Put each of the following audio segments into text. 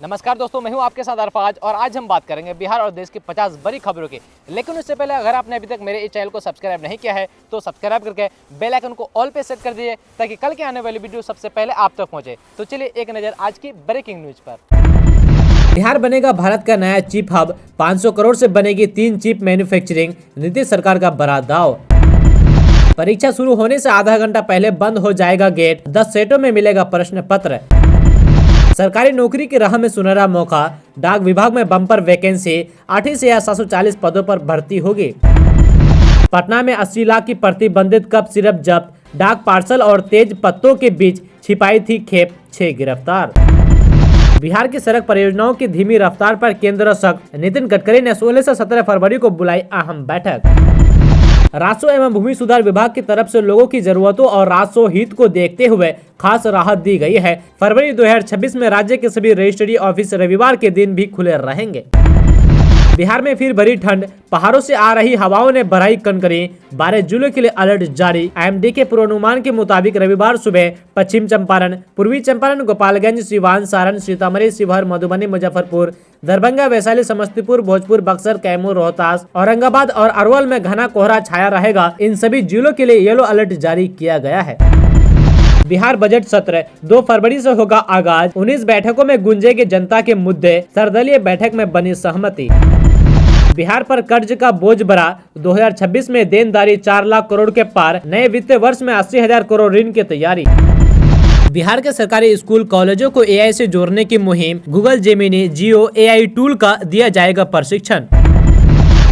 नमस्कार दोस्तों, मैं हूं आपके साथ अरफाज और आज हम बात करेंगे बिहार और देश की 50 बड़ी खबरों की। लेकिन उससे पहले अगर आपने अभी तक मेरे इस चैनल को सब्सक्राइब नहीं किया है तो सब्सक्राइब करके बेल आइकन को ऑल पे सेट कर दीजिए ताकि कल के आने वाली वीडियो सबसे पहले आप तक पहुंचे। तो चलिए एक नज़र आज की ब्रेकिंग न्यूज पर। बिहार बनेगा भारत का नया चिप हब, 500 करोड़ से बनेगी 3 चिप मैन्युफैक्चरिंग, नीतीश सरकार का बड़ा दाव। परीक्षा शुरू होने से आधा घंटा पहले बंद हो जाएगा गेट, 10 सेटों में मिलेगा प्रश्न पत्र। सरकारी नौकरी की राह में सुनहरा मौका, डाक विभाग में बम्पर वैकेंसी, 8 से 740 पदों पर भर्ती होगी। पटना में 80 लाख की प्रतिबंधित कप सिरप जब्त, डाक पार्सल और तेज पत्तों के बीच छिपाई थी खेप, 6 गिरफ्तार। बिहार की सड़क परियोजनाओं की धीमी रफ्तार पर केंद्र सख्त, नितिन गडकरी ने 16 से 17 फरवरी को बुलाई अहम बैठक। राजस्व एवं भूमि सुधार विभाग की तरफ से लोगों की जरूरतों और राजस्व हित को देखते हुए खास राहत दी गई है। फरवरी 2026 में राज्य के सभी रजिस्ट्री ऑफिस रविवार के दिन भी खुले रहेंगे। बिहार में फिर भरी ठंड, पहाड़ों से आ रही हवाओं ने बढ़ाई कनकनी, 12 जुलाई के लिए अलर्ट जारी। IMD के पूर्वानुमान के मुताबिक रविवार सुबह पश्चिम चंपारण, पूर्वी चंपारण, गोपालगंज, सिवान, सारण, सीतामढ़ी, शिवहर, मधुबनी, मुजफ्फरपुर, दरभंगा, वैशाली, समस्तीपुर, भोजपुर, बक्सर, कैमूर, रोहतास, औरंगाबाद और अरवल में घना कोहरा छाया रहेगा। इन सभी जिलों के लिए येलो अलर्ट जारी किया गया है। बिहार बजट सत्र 2 फरवरी से होगा आगाज, 19 बैठकों में गूंजेंगे जनता के मुद्दे, सर्वदलीय बैठक में बनी सहमति। बिहार पर कर्ज का बोझ बढ़ा, 2026 में देनदारी 4 लाख करोड़ के पार, नए वित्तीय वर्ष में 80,000 करोड़ ऋण की तैयारी। बिहार के सरकारी स्कूल कॉलेजों को AI से जोड़ने की मुहिम, गूगल जेमिनी, जियो AI टूल का दिया जाएगा प्रशिक्षण।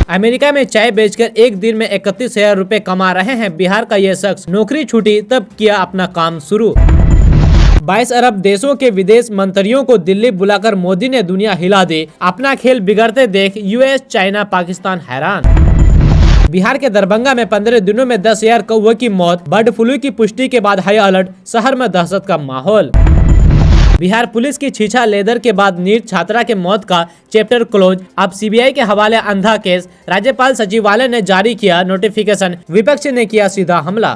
अमेरिका में चाय बेचकर एक दिन में 31,000 रुपए कमा रहे हैं बिहार का यह शख्स, नौकरी छूटी तब किया अपना काम शुरू। 22 अरब देशों के विदेश मंत्रियों को दिल्ली बुलाकर मोदी ने दुनिया हिला दी, अपना खेल बिगड़ते देख US, चाइना, पाकिस्तान हैरान। बिहार के दरभंगा में 15 दिनों में 10,000 कौवे की मौत, बर्ड फ्लू की पुष्टि के बाद हाई अलर्ट, शहर में दहशत का माहौल। बिहार पुलिस की छीछा लेदर के बाद नीट छात्रा के मौत का चैप्टर क्लोज, अब CBI के हवाले अंधा केस, राज्यपाल सचिवालय ने जारी किया नोटिफिकेशन, विपक्ष ने किया सीधा हमला।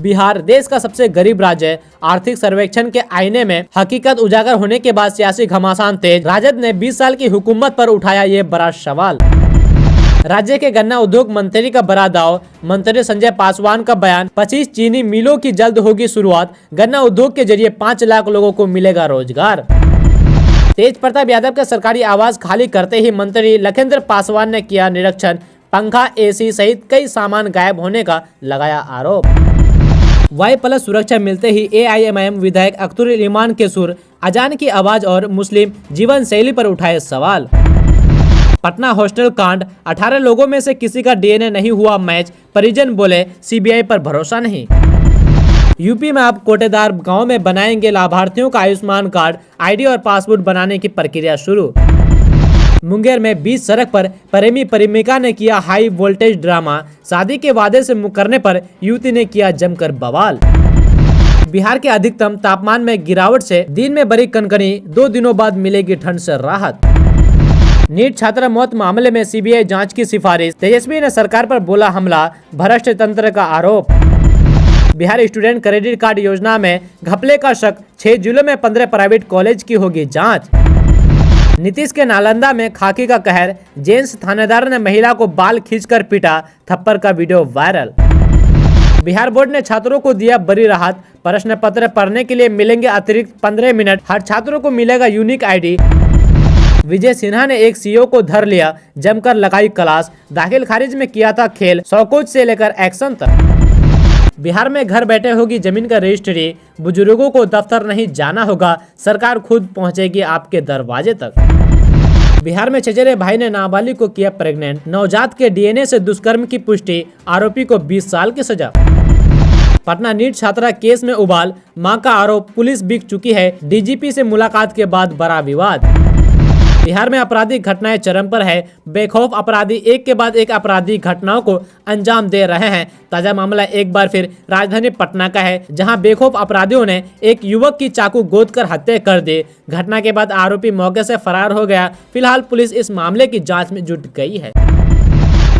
बिहार देश का सबसे गरीब राज्य, आर्थिक सर्वेक्षण के आईने में हकीकत उजागर होने के बाद सियासी घमासान तेज, राजद ने 20 साल की हुकूमत पर उठाया ये बड़ा सवाल। राज्य के गन्ना उद्योग मंत्री का बड़ा दाव, मंत्री संजय पासवान का बयान, 25 चीनी मिलों की जल्द होगी शुरुआत, गन्ना उद्योग के जरिए 5 लाख लोगों को मिलेगा रोजगार। तेज प्रताप यादव के सरकारी आवास खाली करते ही मंत्री लखिंद्र पासवान ने किया निरीक्षण, पंखा, AC सहित कई सामान गायब होने का लगाया आरोप। Y+ सुरक्षा मिलते ही AIMIM विधायक अख्तरुल इमान के सुर, अजान की आवाज और मुस्लिम जीवन शैली पर उठाए सवाल। पटना हॉस्टल कांड, 18 लोगों में से किसी का DNA नहीं हुआ मैच, परिजन बोले CBI पर भरोसा नहीं। यूपी में अब कोटेदार गांव में बनाएंगे लाभार्थियों का आयुष्मान कार्ड, ID और पासपोर्ट बनाने की प्रक्रिया शुरू। मुंगेर में 20 सड़क पर प्रेमी प्रेमिका ने किया हाई वोल्टेज ड्रामा, शादी के वादे से मुकरने पर युवती ने किया जमकर बवाल। बिहार के अधिकतम तापमान में गिरावट से दिन में बड़ी कनकनी, 2 दिनों बाद मिलेगी ठंड से राहत। नीट छात्रा मौत मामले में CBI जांच की सिफारिश, तेजस्वी ने सरकार पर बोला हमला, भ्रष्ट तंत्र का आरोप। बिहार स्टूडेंट क्रेडिट कार्ड योजना में घपले का शक, 6 जिलों में 15 प्राइवेट कॉलेज की होगी जांच। नीतीश के नालंदा में खाकी का कहर, जेंट्स थानेदार ने महिला को बाल खींचकर पीटा, थप्पड़ का वीडियो वायरल। बिहार बोर्ड ने छात्रों को दिया बड़ी राहत, प्रश्न पत्र पढ़ने के लिए मिलेंगे अतिरिक्त 15 मिनट, हर छात्रों को मिलेगा यूनिक ID। विजय सिन्हा ने एक CEO को धर लिया, जमकर लगाई क्लास, दाखिल खारिज में किया था खेल, शौकोज से लेकर एक्शन तक। बिहार में घर बैठे होगी जमीन का रजिस्ट्री, बुजुर्गों को दफ्तर नहीं जाना होगा, सरकार खुद पहुंचेगी आपके दरवाजे तक। बिहार में चचेरे भाई ने नाबालिग को किया प्रेग्नेंट, नवजात के DNA से दुष्कर्म की पुष्टि, आरोपी को 20 साल की सजा। पटना नीट छात्रा केस में उबाल, मां का आरोप, पुलिस बिक चुकी है, DGP से मुलाकात के बाद बड़ा विवाद। बिहार में आपराधिक घटनाएं चरम पर है, बेखौफ अपराधी एक के बाद एक आपराधिक घटनाओं को अंजाम दे रहे हैं। ताजा मामला एक बार फिर राजधानी पटना का है, जहां बेखौफ अपराधियों ने एक युवक की चाकू गोद कर हत्या कर दी। घटना के बाद आरोपी मौके से फरार हो गया। फिलहाल पुलिस इस मामले की जांच में जुट गई है।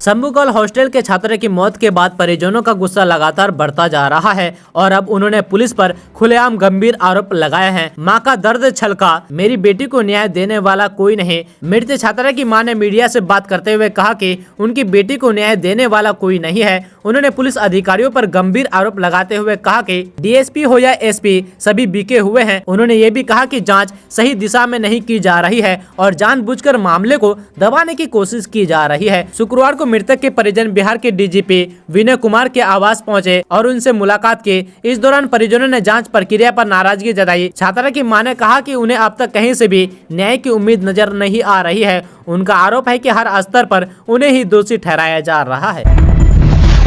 शंभू गर्ल हॉस्टल के छात्र की मौत के बाद परिजनों का गुस्सा लगातार बढ़ता जा रहा है और अब उन्होंने पुलिस पर खुलेआम गंभीर आरोप लगाए हैं। मां का दर्द छलका, मेरी बेटी को न्याय देने वाला कोई नहीं। मृत छात्रा की मां ने मीडिया से बात करते हुए कहा कि उनकी बेटी को न्याय देने वाला कोई नहीं है। उन्होंने पुलिस अधिकारियों पर गंभीर आरोप लगाते हुए कहा कि डीएसपी हो या एसपी सभी बिके हुए हैं। उन्होंने ये भी कहा कि जांच सही दिशा में नहीं की जा रही है और जानबूझकर मामले को दबाने की कोशिश की जा रही है। शुक्रवार को मृतक के परिजन बिहार के डीजीपी विनय कुमार के आवास पहुंचे और उनसे मुलाकात की। इस दौरान परिजनों ने जांच प्रक्रिया पर नाराजगी जताई। छात्रा की मां ने कहा कि उन्हें अब तक कहीं से भी न्याय की उम्मीद नजर नहीं आ रही है। उनका आरोप है कि हर स्तर पर उन्हें ही दोषी ठहराया जा रहा है।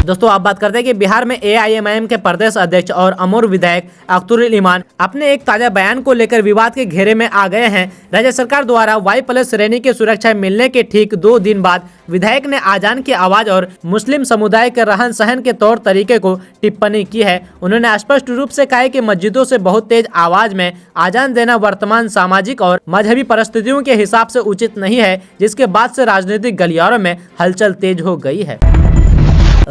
दोस्तों आप बात करते हैं कि बिहार में एआईएमआईएम के प्रदेश अध्यक्ष और अमर विधायक अख्तरुल इमान अपने एक ताजा बयान को लेकर विवाद के घेरे में आ गए हैं। राज्य सरकार द्वारा Y+ श्रेणी की सुरक्षा मिलने के ठीक 2 दिन बाद विधायक ने आजान की आवाज और मुस्लिम समुदाय के रहन सहन के तौर तरीके को टिप्पणी की है। उन्होंने स्पष्ट रूप से कहा कि मस्जिदों से बहुत तेज आवाज में आजान देना वर्तमान सामाजिक और मजहबी परिस्थितियों के हिसाब से उचित नहीं है, जिसके बाद से राजनीतिक गलियारों में हलचल तेज हो गई है।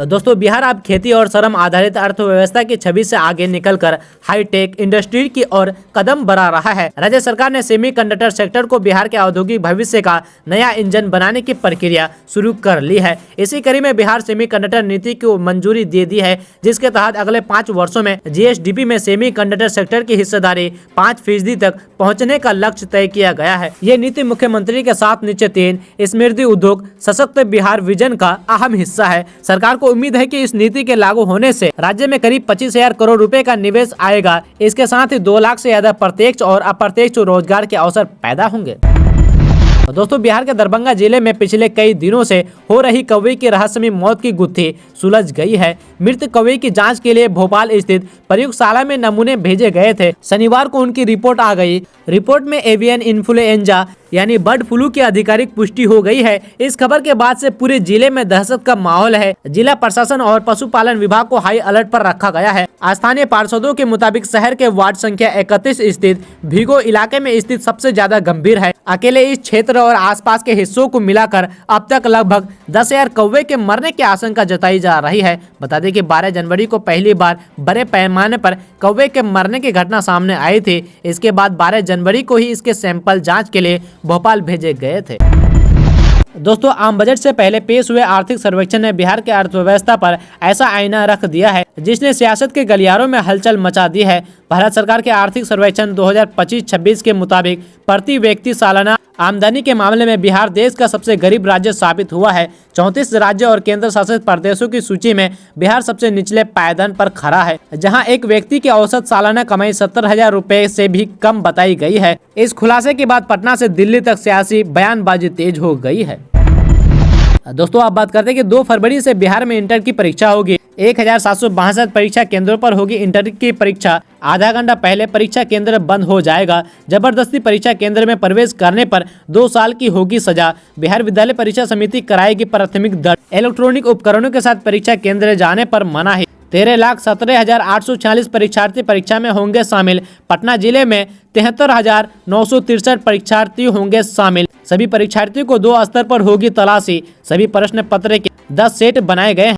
दोस्तों बिहार अब खेती और श्रम आधारित अर्थव्यवस्था की छवि से आगे निकलकर हाईटेक इंडस्ट्री की ओर कदम बढ़ा रहा है। राज्य सरकार ने सेमीकंडक्टर सेक्टर को बिहार के औद्योगिक भविष्य का नया इंजन बनाने की प्रक्रिया शुरू कर ली है। इसी कड़ी में बिहार सेमीकंडक्टर नीति को मंजूरी दे दी है, जिसके तहत अगले 5 वर्षों में जीएसडीपी में सेमीकंडक्टर सेक्टर की हिस्सेदारी 5% तक पहुँचने का लक्ष्य तय किया गया है। ये नीति मुख्यमंत्री के साथ नीचे 3 समृद्धि उद्योग सशक्त बिहार विजन का अहम हिस्सा है। सरकार को उम्मीद है कि इस नीति के लागू होने से राज्य में करीब 25,000 करोड़ रुपए का निवेश आएगा। इसके साथ ही 2 लाख से ज्यादा प्रत्यक्ष और अप्रत्यक्ष रोजगार के अवसर पैदा होंगे। दोस्तों बिहार के दरभंगा जिले में पिछले कई दिनों से हो रही कौवे की रहस्यमयी मौत की गुत्थी सुलझ गई है। मृत कौवे की जांच के लिए भोपाल स्थित प्रयोगशाला में नमूने भेजे गए थे। शनिवार को उनकी रिपोर्ट आ गई। रिपोर्ट में एवियन इन्फ्लुएंजा यानी बर्ड फ्लू की आधिकारिक पुष्टि हो गई है। इस खबर के बाद से पूरे जिले में दहशत का माहौल है। जिला प्रशासन और पशुपालन विभाग को हाई अलर्ट पर रखा गया है। स्थानीय पार्षदों के मुताबिक शहर के वार्ड संख्या 31 स्थित भीगो इलाके में स्थित सबसे ज्यादा गंभीर है। अकेले इस क्षेत्र और आसपास के हिस्सों को मिलाकर अब तक लगभग 10,000 कौवे के मरने की आशंका जताई जा रही है। बता दें कि 12 जनवरी को पहली बार बड़े पैमाने पर कौवे के मरने की घटना सामने आई थी। इसके बाद 12 जनवरी को ही इसके सैंपल जांच के लिए भोपाल भेजे गए थे। दोस्तों आम बजट से पहले पेश हुए आर्थिक सर्वेक्षण ने बिहार के अर्थव्यवस्था पर ऐसा आईना रख दिया है जिसने सियासत के गलियारों में हलचल मचा दी है। भारत सरकार के आर्थिक सर्वेक्षण 2025-26 के मुताबिक प्रति व्यक्ति सालाना आमदनी के मामले में बिहार देश का सबसे गरीब राज्य साबित हुआ है। 34 राज्य और केंद्र शासित प्रदेशों की सूची में बिहार सबसे निचले पायदान पर खड़ा है, जहां एक व्यक्ति की औसत सालाना कमाई 70,000 रुपए से भी कम बताई गई है। इस खुलासे के बाद पटना से दिल्ली तक सियासी बयानबाजी तेज हो गई है। दोस्तों आप बात करते हैं कि 2 फरवरी से बिहार में इंटर की परीक्षा होगी। 1762 परीक्षा केंद्रों पर होगी इंटर की परीक्षा। आधा घंटा पहले परीक्षा केंद्र बंद हो जाएगा। जबरदस्ती परीक्षा केंद्र में प्रवेश करने पर 2 साल की होगी सजा। बिहार विद्यालय परीक्षा समिति कराएगी प्राथमिक दंड। इलेक्ट्रॉनिक उपकरणों के साथ परीक्षा केंद्र जाने पर मनाही। 13,17,846 परीक्षार्थी परीक्षा में होंगे शामिल। पटना जिले में 73,963 परीक्षार्थी होंगे शामिल। सभी परीक्षार्थियों को 2 स्तर पर होगी तलाशी। सभी प्रश्न पत्र के 10 सेट बनाए गए हैं।